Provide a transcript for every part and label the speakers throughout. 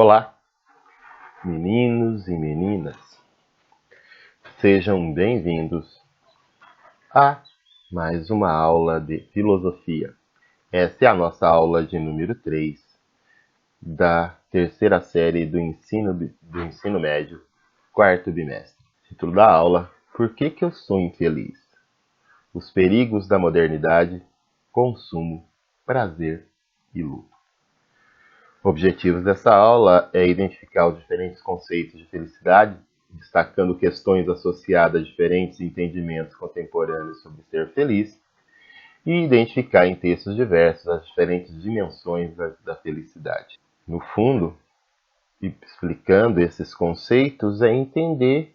Speaker 1: Olá, meninos e meninas, sejam bem-vindos a mais uma aula de filosofia. Essa é a nossa aula de número 3 da terceira série do ensino médio, quarto bimestre. Título da aula: Por que eu sou infeliz? Os perigos da modernidade, consumo, prazer e luto. Objetivos dessa aula é identificar os diferentes conceitos de felicidade, destacando questões associadas a diferentes entendimentos contemporâneos sobre ser feliz, e identificar em textos diversos as diferentes dimensões da felicidade. No fundo, explicando esses conceitos, é entender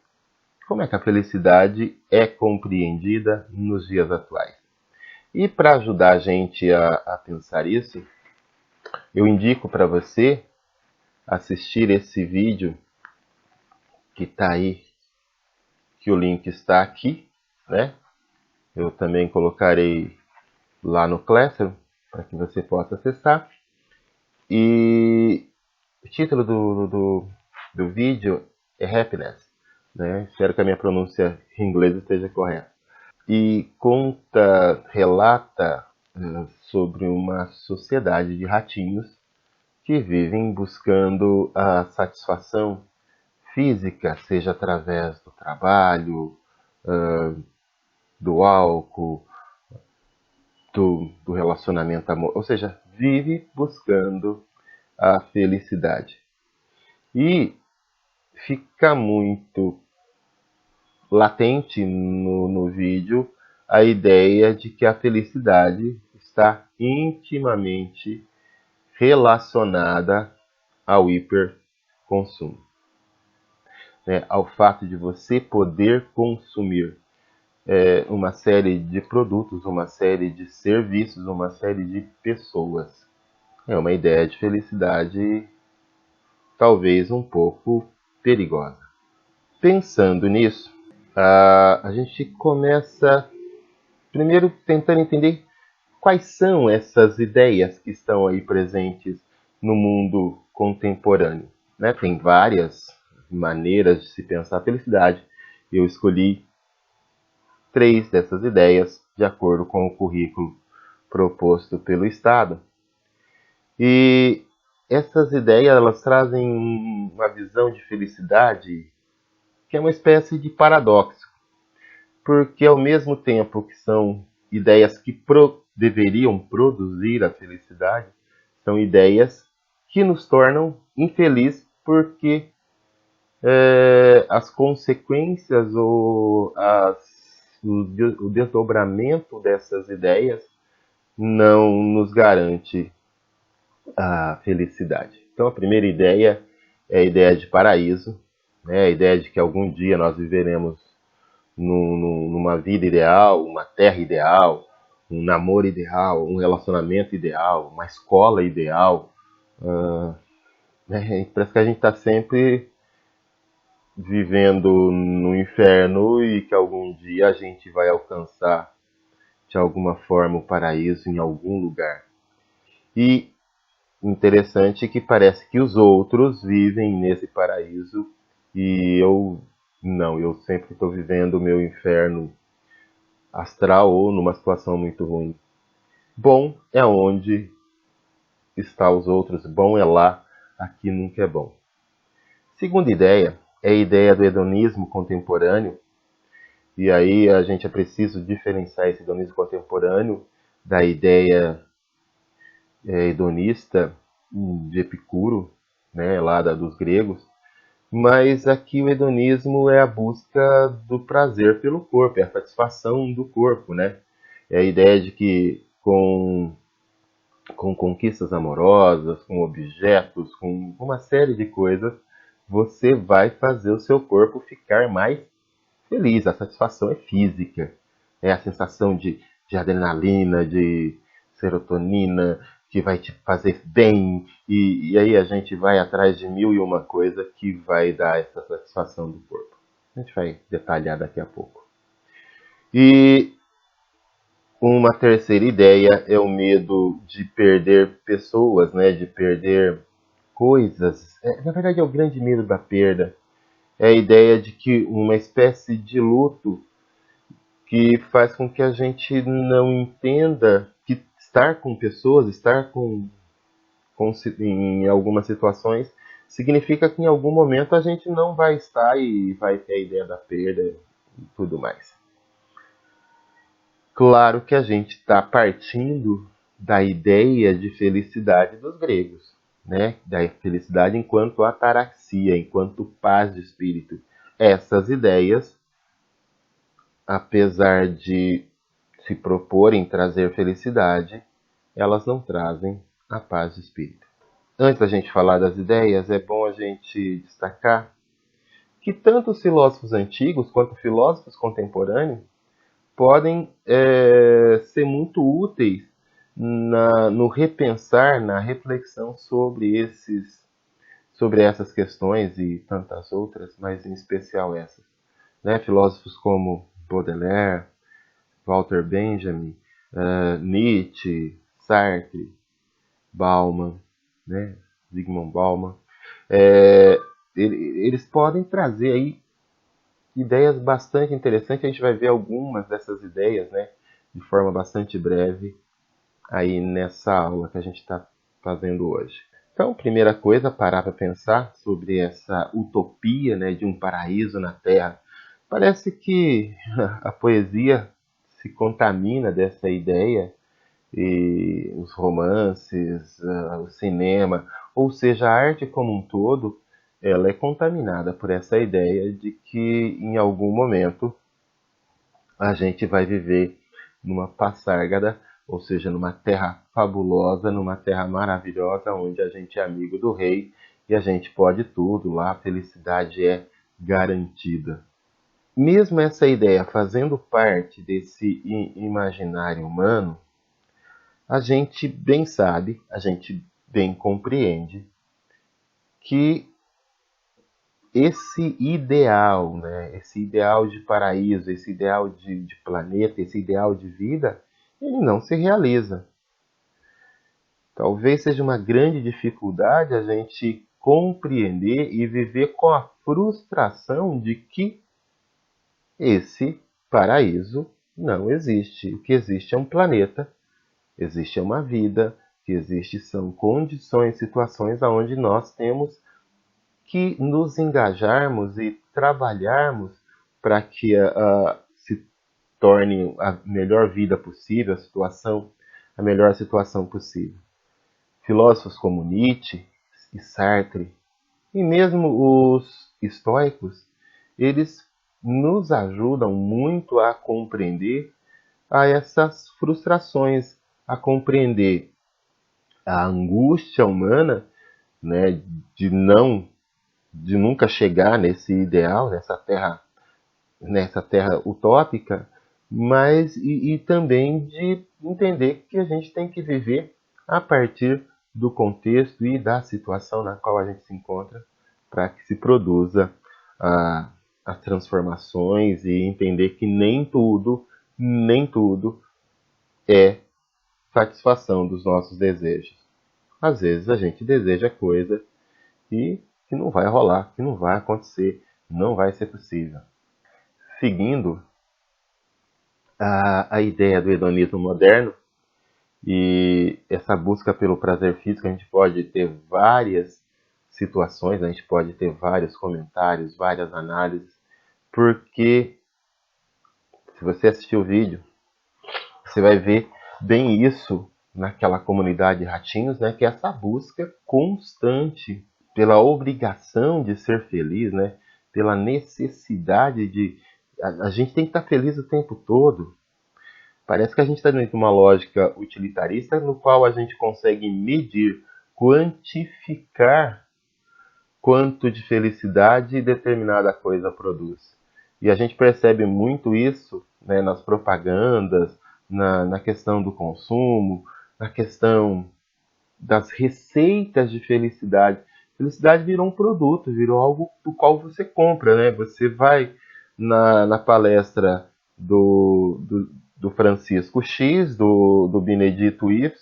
Speaker 1: como é que a felicidade é compreendida nos dias atuais. E para ajudar a gente a pensar isso, eu indico para você assistir esse vídeo que está aí, que o link está aqui, né? Eu também colocarei lá no Classroom para que você possa acessar. E o título do vídeo é Happiness, né? Espero que a minha pronúncia em inglês esteja correta. E relata sobre uma sociedade de ratinhos que vivem buscando a satisfação física, seja através do trabalho, do álcool, do relacionamento amoroso, ou seja, vive buscando a felicidade. E fica muito latente no vídeo a ideia de que a felicidade está intimamente relacionada ao hiperconsumo, né? Ao fato de você poder consumir uma série de produtos, uma série de serviços, uma série de pessoas. É uma ideia de felicidade talvez um pouco perigosa. Pensando nisso, a gente começa primeiro tentando entender quais são essas ideias que estão aí presentes no mundo contemporâneo, né? Tem várias maneiras de se pensar a felicidade. Eu escolhi 3 dessas ideias de acordo com o currículo proposto pelo Estado. E essas ideias elas trazem uma visão de felicidade que é uma espécie de paradoxo, porque ao mesmo tempo que são ideias que deveriam produzir a felicidade, são ideias que nos tornam infelizes porque as consequências ou o desdobramento dessas ideias não nos garante a felicidade. Então, a primeira ideia é a ideia de paraíso, né? A ideia de que algum dia nós viveremos numa vida ideal, uma terra ideal, um namoro ideal, um relacionamento ideal, uma escola ideal. Né? Parece que a gente está sempre vivendo no inferno e que algum dia a gente vai alcançar de alguma forma o paraíso em algum lugar. E interessante que parece que os outros vivem nesse paraíso e eu não, eu sempre estou vivendo o meu inferno astral ou numa situação muito ruim. Bom é onde está os outros, bom é lá, aqui nunca é bom. Segunda ideia é a ideia do hedonismo contemporâneo, e aí a gente é preciso diferenciar esse hedonismo contemporâneo da ideia hedonista de Epicuro, né, lá dos gregos, mas aqui o hedonismo é a busca do prazer pelo corpo, é a satisfação do corpo, né? É a ideia de que com conquistas amorosas, com objetos, com uma série de coisas, você vai fazer o seu corpo ficar mais feliz. A satisfação é física, é a sensação de adrenalina, de serotonina, que vai te fazer bem, e aí a gente vai atrás de 1001 coisa que vai dar essa satisfação do corpo. A gente vai detalhar daqui a pouco. E uma terceira ideia é o medo de perder pessoas, né? De perder coisas. Na verdade, é o grande medo da perda. É a ideia de que uma espécie de luto que faz com que a gente não entenda que estar com pessoas, estar em algumas situações, significa que em algum momento a gente não vai estar e vai ter a ideia da perda e tudo mais. Claro que a gente está partindo da ideia de felicidade dos gregos, né? Da felicidade enquanto ataraxia, enquanto paz de espírito. Essas ideias, apesar de se proporem trazer felicidade, elas não trazem a paz de espírito. Antes da gente falar das ideias, é bom a gente destacar que tanto os filósofos antigos quanto filósofos contemporâneos podem ser muito úteis no repensar, na reflexão sobre essas questões e tantas outras, mas em especial essas. Né? Filósofos como Baudelaire, Walter Benjamin, Nietzsche, Sartre, Bauman, né? Zygmunt Bauman, é, eles podem trazer aí ideias bastante interessantes. A gente vai ver algumas dessas ideias, né, de forma bastante breve aí nessa aula que a gente está fazendo hoje. Então, primeira coisa, parar para pensar sobre essa utopia, né, de um paraíso na Terra. Parece que a poesia se contamina dessa ideia, e os romances, o cinema, ou seja, a arte como um todo, ela é contaminada por essa ideia de que em algum momento a gente vai viver numa passárgada, ou seja, numa terra fabulosa, numa terra maravilhosa, onde a gente é amigo do rei e a gente pode tudo, lá a felicidade é garantida. Mesmo essa ideia fazendo parte desse imaginário humano, a gente bem sabe, a gente bem compreende que esse ideal, né, esse ideal de paraíso, esse ideal de planeta, esse ideal de vida, ele não se realiza. Talvez seja uma grande dificuldade a gente compreender e viver com a frustração de que esse paraíso não existe. O que existe é um planeta, existe uma vida, que existe são condições, situações onde nós temos que nos engajarmos e trabalharmos para que se torne a melhor vida possível, a melhor situação possível. Filósofos como Nietzsche e Sartre, e mesmo os estoicos, eles nos ajudam muito a compreender a essas frustrações, a compreender a angústia humana, né, de não de nunca chegar nesse ideal, nessa terra utópica, mas e também de entender que a gente tem que viver a partir do contexto e da situação na qual a gente se encontra para que se produza a, as transformações e entender que nem tudo é satisfação dos nossos desejos. Às vezes a gente deseja coisa que não vai rolar, que não vai acontecer, não vai ser possível. Seguindo a ideia do hedonismo moderno e essa busca pelo prazer físico, a gente pode ter várias situações, a gente pode ter vários comentários, várias análises, porque se você assistir o vídeo, você vai ver bem isso naquela comunidade de ratinhos, né, que é essa busca constante pela obrigação de ser feliz, né, pela necessidade de... A gente tem que estar feliz o tempo todo. Parece que a gente está dentro de uma lógica utilitarista no qual a gente consegue medir, quantificar quanto de felicidade determinada coisa produz. E a gente percebe muito isso, né, nas propagandas, na questão do consumo, na questão das receitas de felicidade. Felicidade virou um produto, virou algo do qual você compra, né? Você vai na palestra do Francisco X, do Benedito Y,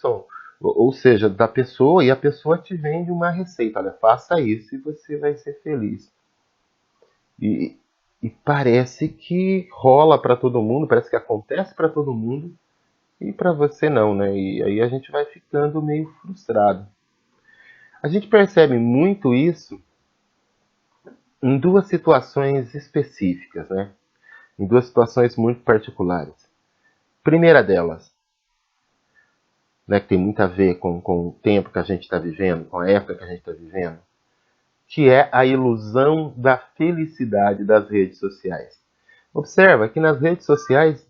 Speaker 1: Ou seja, da pessoa, e a pessoa te vende uma receita. Olha, faça isso e você vai ser feliz. E, e parece que rola para todo mundo, parece que acontece para todo mundo, e para você não, né? E aí a gente vai ficando meio frustrado. A gente percebe muito isso em duas situações específicas, né? Em duas situações muito particulares. Primeira delas, né, que tem muito a ver com o tempo que a gente está vivendo, com a época que a gente está vivendo, que é a ilusão da felicidade das redes sociais. Observa que nas redes sociais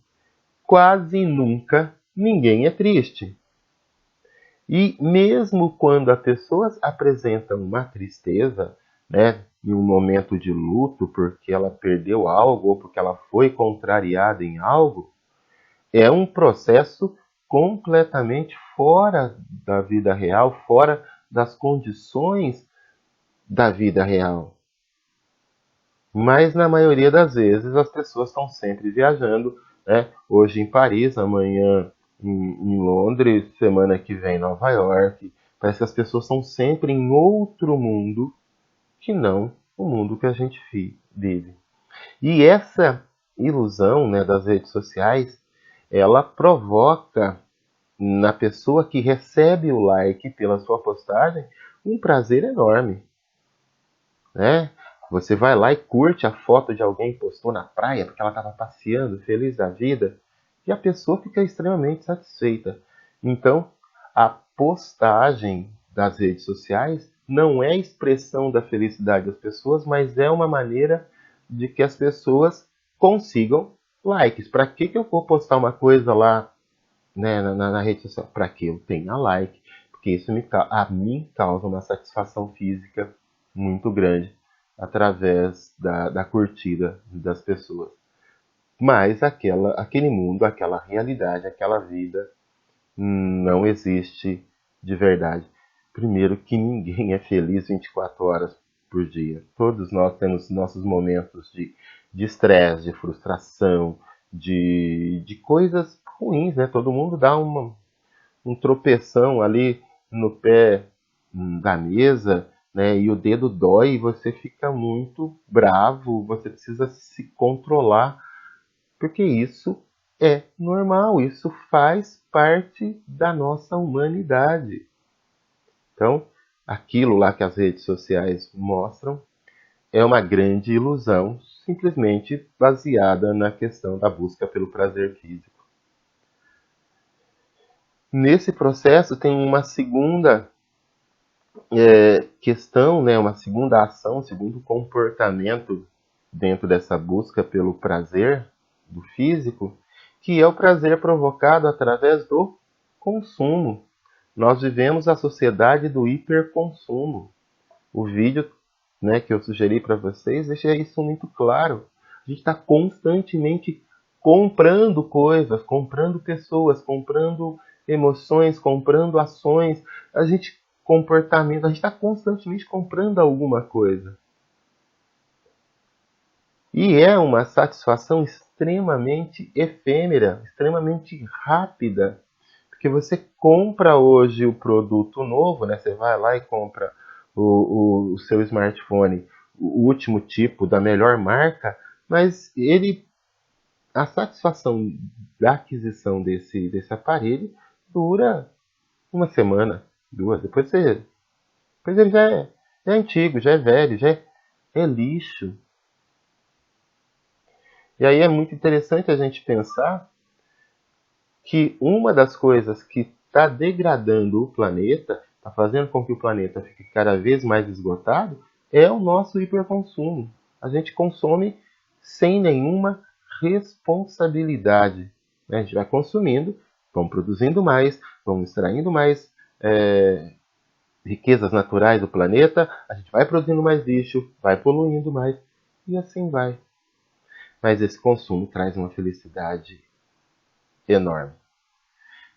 Speaker 1: quase nunca ninguém é triste. E mesmo quando as pessoas apresentam uma tristeza, né, em um momento de luto porque ela perdeu algo ou porque ela foi contrariada em algo, é um processo completamente fora da vida real, fora das condições da vida real. Mas na maioria das vezes as pessoas estão sempre viajando, né? Hoje em Paris, amanhã em Londres, semana que vem em Nova York. Parece que as pessoas estão sempre em outro mundo que não o mundo que a gente vive. E essa ilusão, né, das redes sociais, ela provoca na pessoa que recebe o like pela sua postagem um prazer enorme, né? Você vai lá e curte a foto de alguém que postou na praia porque ela estava passeando, feliz da vida, e a pessoa fica extremamente satisfeita. Então, a postagem das redes sociais não é expressão da felicidade das pessoas, mas é uma maneira de que as pessoas consigam likes. Para que eu vou postar uma coisa lá, né, na rede social? Para que eu tenha like, porque isso a mim causa uma satisfação física muito grande através da curtida das pessoas. Mas aquele mundo, aquela realidade, aquela vida não existe de verdade. Primeiro que ninguém é feliz 24 horas por dia. Todos nós temos nossos momentos de estresse, de frustração, de coisas ruins, né? Todo mundo dá um tropeção ali no pé da mesa, né? E o dedo dói e você fica muito bravo, você precisa se controlar, porque isso é normal, isso faz parte da nossa humanidade. Então, aquilo lá que as redes sociais mostram é uma grande ilusão, simplesmente baseada na questão da busca pelo prazer físico. Nesse processo tem uma segunda questão, né, uma segunda ação, um segundo comportamento dentro dessa busca pelo prazer do físico, que é o prazer provocado através do consumo. Nós vivemos a sociedade do hiperconsumo. O vídeo, né, que eu sugeri para vocês deixa isso muito claro. A gente está constantemente comprando coisas, comprando pessoas, comprando emoções, comprando ações. A gente comportamento, a gente está constantemente comprando alguma coisa. E é uma satisfação extremamente efêmera, extremamente rápida. Porque você compra hoje o produto novo, né? Você vai lá e compra o seu smartphone, o último tipo, da melhor marca, mas a satisfação da aquisição desse aparelho dura uma semana, duas. Depois ele já é antigo, já é velho, é lixo. E aí é muito interessante a gente pensar que uma das coisas que está degradando o planeta, está fazendo com que o planeta fique cada vez mais esgotado, é o nosso hiperconsumo. A gente consome sem nenhuma responsabilidade, né? A gente vai consumindo, vamos produzindo mais, vamos extraindo mais riquezas naturais do planeta, a gente vai produzindo mais lixo, vai poluindo mais, e assim vai. Mas esse consumo traz uma felicidade enorme.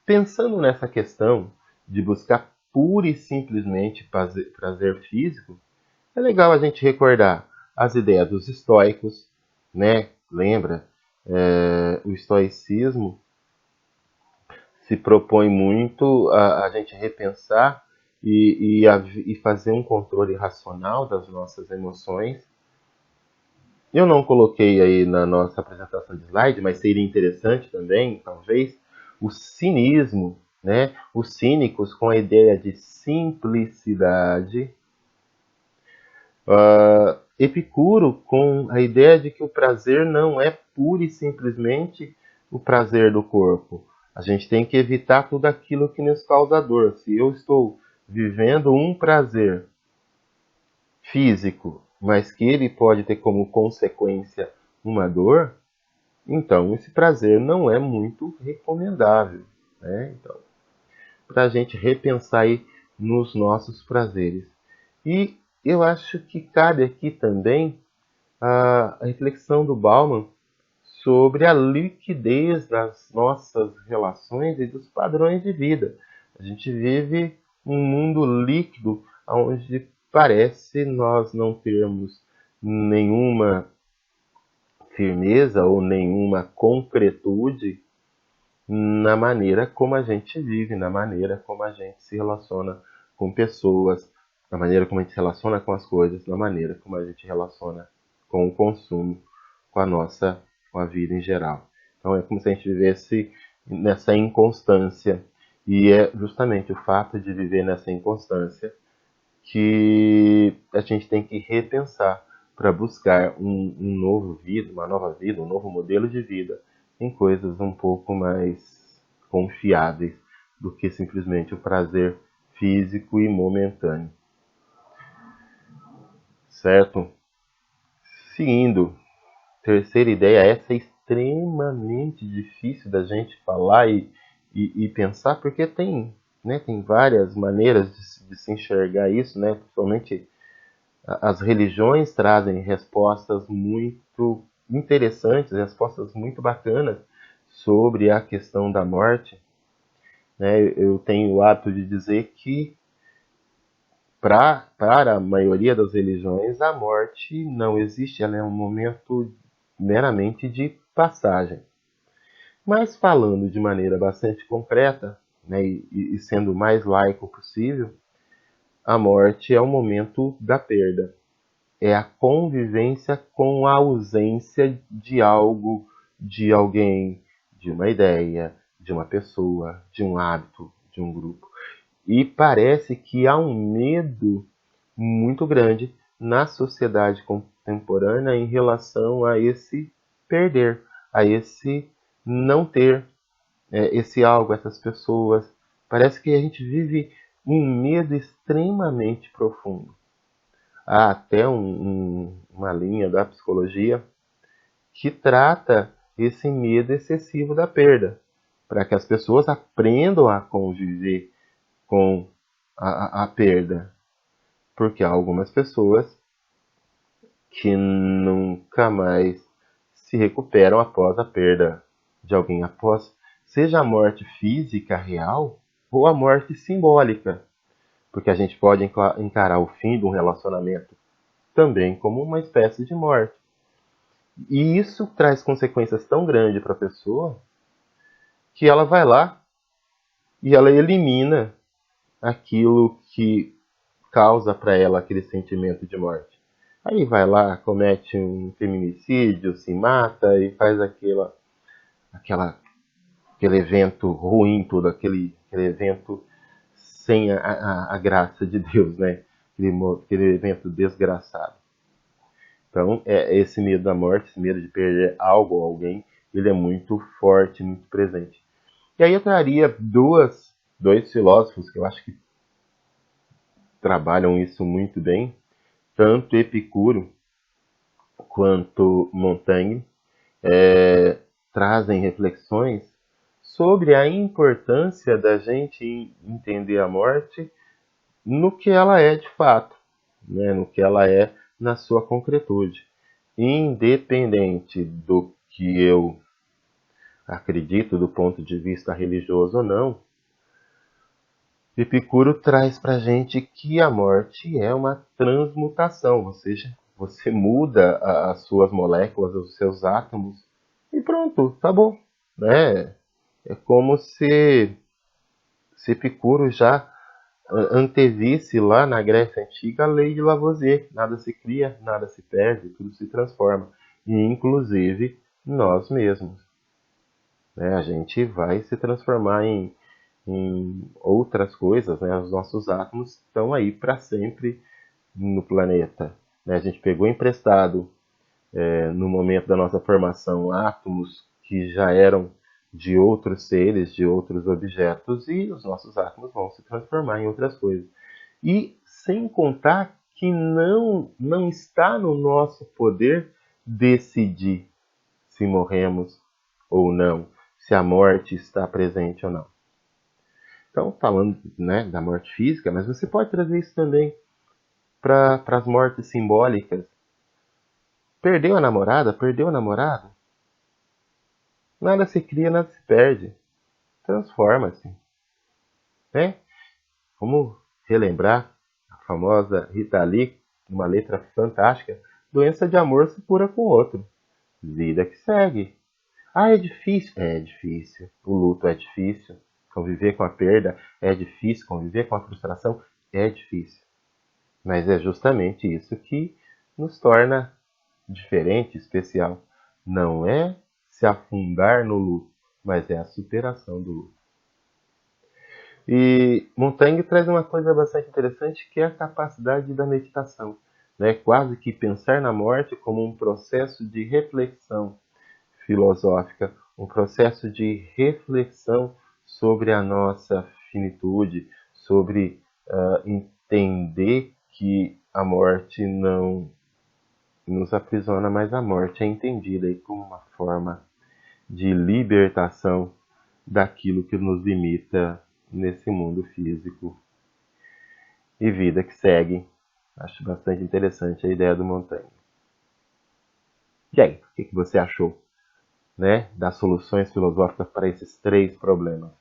Speaker 1: Pensando nessa questão de buscar pura e simplesmente prazer físico, é legal a gente recordar as ideias dos estoicos, né? Lembra? O estoicismo se propõe muito a gente repensar e fazer um controle racional das nossas emoções. Eu não coloquei aí na nossa apresentação de slide, mas seria interessante também, talvez, o cinismo, né? Os cínicos com a ideia de simplicidade. Epicuro com a ideia de que o prazer não é pura e simplesmente o prazer do corpo. A gente tem que evitar tudo aquilo que nos causa dor. Se eu estou vivendo um prazer físico, mas que ele pode ter como consequência uma dor, então esse prazer não é muito recomendável, né? Então, para a gente repensar aí nos nossos prazeres. E eu acho que cabe aqui também a reflexão do Bauman sobre a liquidez das nossas relações e dos padrões de vida. A gente vive um mundo líquido onde parece nós não termos nenhuma firmeza ou nenhuma concretude na maneira como a gente vive, na maneira como a gente se relaciona com pessoas, na maneira como a gente se relaciona com as coisas, na maneira como a gente relaciona com o consumo, com com a vida em geral. Então é como se a gente vivesse nessa inconstância. E é justamente o fato de viver nessa inconstância que a gente tem que repensar para buscar um novo vida, uma nova vida, um novo modelo de vida em coisas um pouco mais confiáveis do que simplesmente o prazer físico e momentâneo. Certo? Seguindo, terceira ideia, essa é extremamente difícil da gente falar e pensar, porque tem várias maneiras de se enxergar isso, né? Principalmente as religiões trazem respostas muito interessantes, respostas muito bacanas sobre a questão da morte. Né? Eu tenho o hábito de dizer que, para a maioria das religiões, a morte não existe, ela é um momento meramente de passagem. Mas falando de maneira bastante concreta, né, e sendo o mais laico possível, a morte é o momento da perda. É a convivência com a ausência de algo, de alguém, de uma ideia, de uma pessoa, de um hábito, de um grupo. E parece que há um medo muito grande na sociedade contemporânea em relação a esse perder, a esse não ter esse algo, essas pessoas. Parece que a gente vive um medo extremamente profundo. Há até uma linha da psicologia que trata esse medo excessivo da perda, para que as pessoas aprendam a conviver com a perda. Porque há algumas pessoas que nunca mais se recuperam após a perda de alguém, após seja a morte física real ou a morte simbólica. Porque a gente pode encarar o fim de um relacionamento também como uma espécie de morte. E isso traz consequências tão grandes para a pessoa que ela vai lá e ela elimina aquilo que causa para ela aquele sentimento de morte. Aí vai lá, comete um feminicídio, se mata e faz aquele evento ruim, todo aquele evento sem a graça de Deus, né? Aquele evento desgraçado. Então, esse medo da morte, esse medo de perder algo ou alguém, ele é muito forte, muito presente. E aí eu traria dois filósofos que eu acho que trabalham isso muito bem, tanto Epicuro quanto Montaigne, trazem reflexões sobre a importância da gente entender a morte no que ela é de fato, né? No que ela é na sua concretude. Independente do que eu acredito do ponto de vista religioso ou não, Epicuro traz para a gente que a morte é uma transmutação, ou seja, você muda as suas moléculas, os seus átomos e pronto, acabou, né? É como se Epicuro já antevisse lá na Grécia Antiga a lei de Lavoisier. Nada se cria, nada se perde, tudo se transforma. E inclusive nós mesmos. Né? A gente vai se transformar em outras coisas, né? Os nossos átomos estão aí para sempre no planeta. Né? A gente pegou emprestado, no momento da nossa formação, átomos que já eram de outros seres, de outros objetos, e os nossos átomos vão se transformar em outras coisas. E sem contar que não está no nosso poder decidir se morremos ou não, se a morte está presente ou não. Então, falando, né, da morte física, mas você pode trazer isso também para as mortes simbólicas. Perdeu a namorada? Perdeu o namorado? Nada se cria, nada se perde. Transforma-se. Né? Vamos relembrar a famosa Rita Lee, uma letra fantástica. Doença de amor se cura com outro. Vida que segue. Ah, é difícil? É difícil. O luto é difícil. Conviver com a perda é difícil. Conviver com a frustração é difícil. Mas é justamente isso que nos torna diferente, especial. Não é se afundar no luto, mas é a superação do luto. E Montaigne traz uma coisa bastante interessante, que é a capacidade da meditação. Né? Quase que pensar na morte como um processo de reflexão filosófica, um processo de reflexão sobre a nossa finitude, sobre entender que a morte não nos aprisiona, mas a morte é entendida aí como uma forma de libertação daquilo que nos limita nesse mundo físico e vida que segue. Acho bastante interessante a ideia do Montaigne. E aí, o que você achou, né, das soluções filosóficas para esses três problemas?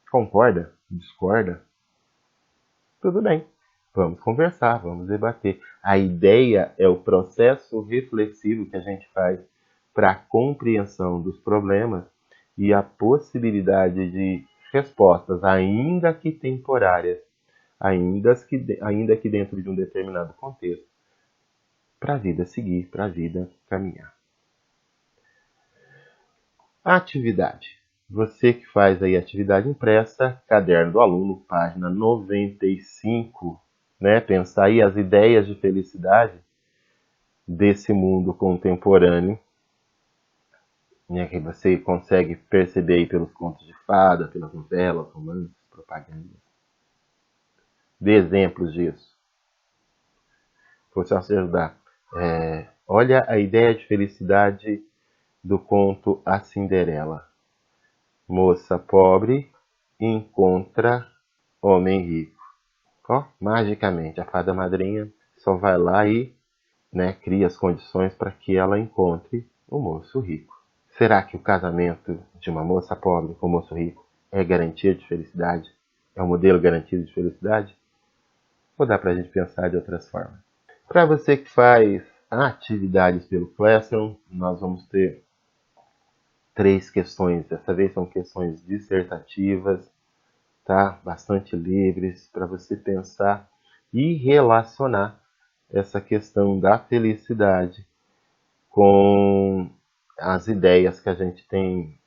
Speaker 1: Concorda? Discorda? Tudo bem. Vamos conversar, vamos debater. A ideia é o processo reflexivo que a gente faz para a compreensão dos problemas e a possibilidade de respostas, ainda que temporárias, ainda que dentro de um determinado contexto, para a vida seguir, para a vida caminhar. A atividade. Você que faz aí atividade impressa, Caderno do Aluno, página 95, né? Pensar aí as ideias de felicidade desse mundo contemporâneo, né? Que você consegue perceber aí pelos contos de fada, pelas novelas, romances, propagandas. Dê exemplos disso. Vou te ajudar. Olha a ideia de felicidade do conto A Cinderela. Moça pobre encontra homem rico. Ó, magicamente, a fada madrinha só vai lá e, né, cria as condições para que ela encontre o moço rico. Será que o casamento de uma moça pobre com um moço rico é garantia de felicidade? É um modelo garantido de felicidade? Ou dá para a gente pensar de outras formas? Para você que faz atividades pelo Classroom, nós vamos ter três questões. Dessa vez são questões dissertativas, tá? Bastante livres para você pensar e relacionar essa questão da felicidade com as ideias que a gente tem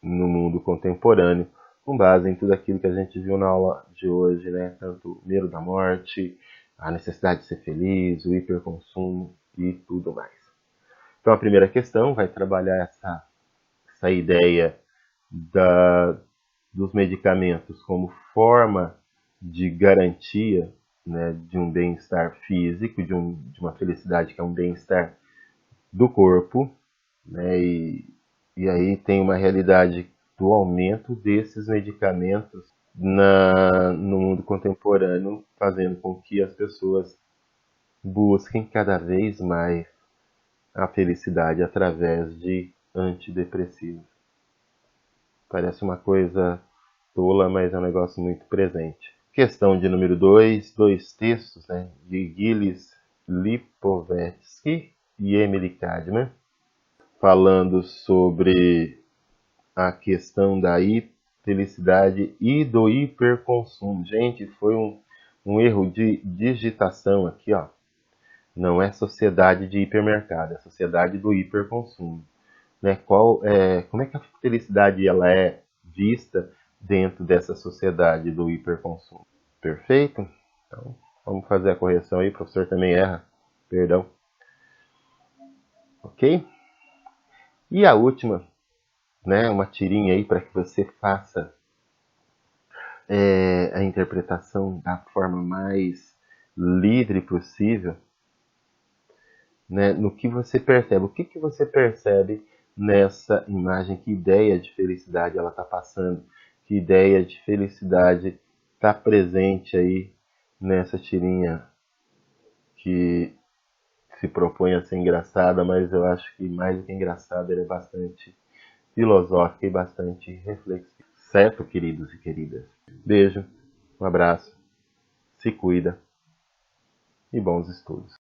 Speaker 1: no mundo contemporâneo, com base em tudo aquilo que a gente viu na aula de hoje, né? Tanto o medo da morte, a necessidade de ser feliz, o hiperconsumo e tudo mais. Então a primeira questão vai trabalhar essa ideia da, dos medicamentos como forma de garantia, né, de um bem-estar físico, de uma felicidade que é um bem-estar do corpo, né, e aí tem uma realidade do aumento desses medicamentos no mundo contemporâneo, fazendo com que as pessoas busquem cada vez mais a felicidade através de antidepressivos. Parece uma coisa tola, mas é um negócio muito presente. Questão de número 2, dois textos, né, de Gilles Lipovetsky e Emily Cadman, falando sobre a questão da felicidade e do hiperconsumo. Gente, foi um erro de digitação aqui, ó. Não é sociedade de hipermercado, é sociedade do hiperconsumo. Né? Como é que a felicidade ela é vista dentro dessa sociedade do hiperconsumo? Perfeito? Então, vamos fazer a correção aí, o professor também erra. Perdão. Ok? E a última, né, uma tirinha aí para que você faça a interpretação da forma mais livre possível, né, no que você percebe. O que você percebe nessa imagem? Que ideia de felicidade ela está passando? Que ideia de felicidade está presente aí nessa tirinha que se propõe a ser engraçada, mas eu acho que mais do que engraçada, ela é bastante filosófica e bastante reflexiva. Certo, queridos e queridas? Beijo, um abraço, se cuida e bons estudos.